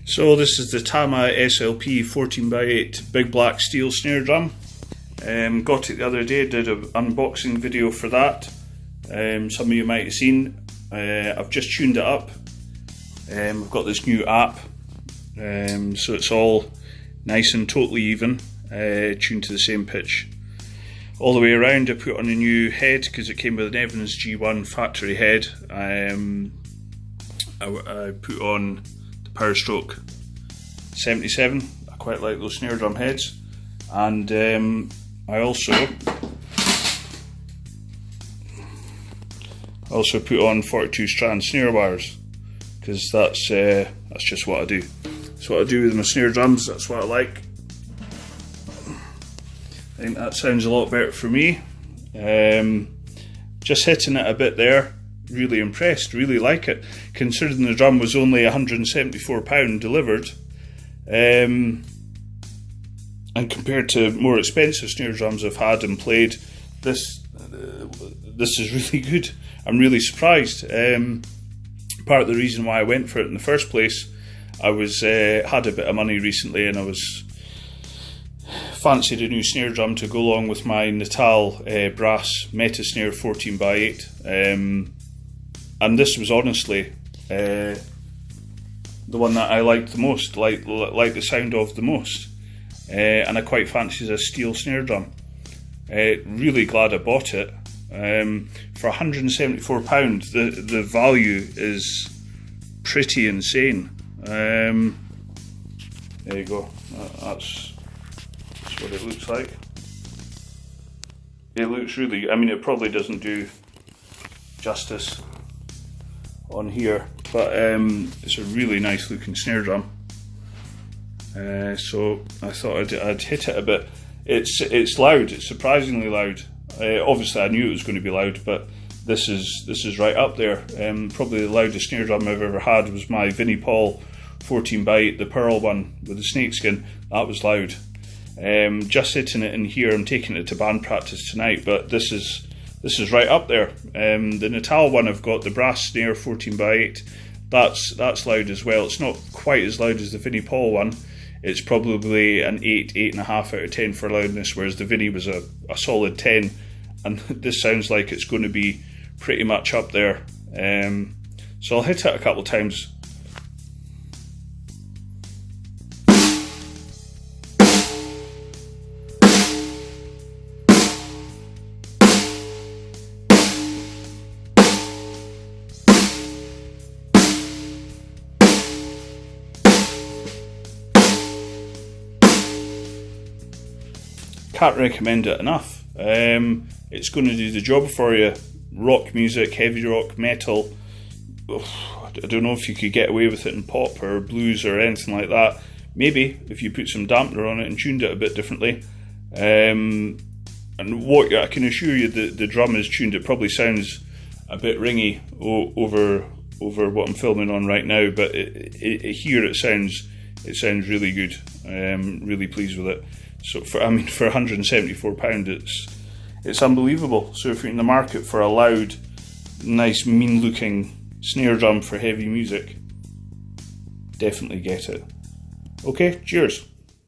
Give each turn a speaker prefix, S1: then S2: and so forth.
S1: So this is the Tama SLP 14x8 big black steel snare drum. Got it the other day, did an unboxing video for that. Some of you might have seen. I've just tuned it up. I've got this new app, so it's all nice and totally even, tuned to the same pitch all the way around. I put on a new head because it came with an Evans G1 factory head. I put on the Power Stroke 77. I quite like those snare drum heads, and I also put on 42 strand snare wires because that's just what I do. That's what I do with my snare drums. That's what I like. I think that sounds a lot better for me. Just hitting it a bit there. Really impressed, really like it. Considering the drum was only £174 delivered, and compared to more expensive snare drums I've had and played, this is really good. I'm really surprised. Part of the reason why I went for it in the first place, I was had a bit of money recently and I was fancied a new snare drum to go along with my Natal brass Meta Snare 14x8. And this was honestly the one that I liked the most, like the sound of the most, and I quite fancy a steel snare drum. Really glad I bought it. For £174, the value is pretty insane. There you go. That's what it looks like. It looks really, I mean, it probably doesn't do justice on here, but it's a really nice looking snare drum. So I thought I'd hit it a bit. It's loud. It's surprisingly loud. Obviously I knew it was going to be loud, but this is right up there. Probably the loudest snare drum I've ever had was my Vinnie Paul 14x8, the pearl one with the snakeskin. That was loud. Just hitting it in here. I'm taking it to band practice tonight, but this is right up there. The Natal one, I've got the brass snare 14x8. That's loud as well. It's not quite as loud as the Vinnie Paul one. It's probably an 8.5 out of 10 for loudness, whereas the Vinnie was a solid 10, and this sounds like it's going to be pretty much up there. So I'll hit it a couple of times. Can't recommend it enough. It's going to do the job for you. Rock music, heavy rock, metal. I don't know if you could get away with it in pop or blues or anything like that. Maybe if you put some dampener on it and tuned it a bit differently. And what I can assure you, the drum is tuned. It probably sounds a bit ringy over what I'm filming on right now, but here it sounds really good. Really pleased with it. So for £174, it's unbelievable. So if you're in the market for a loud, nice, mean-looking snare drum for heavy music, definitely get it. Okay, cheers.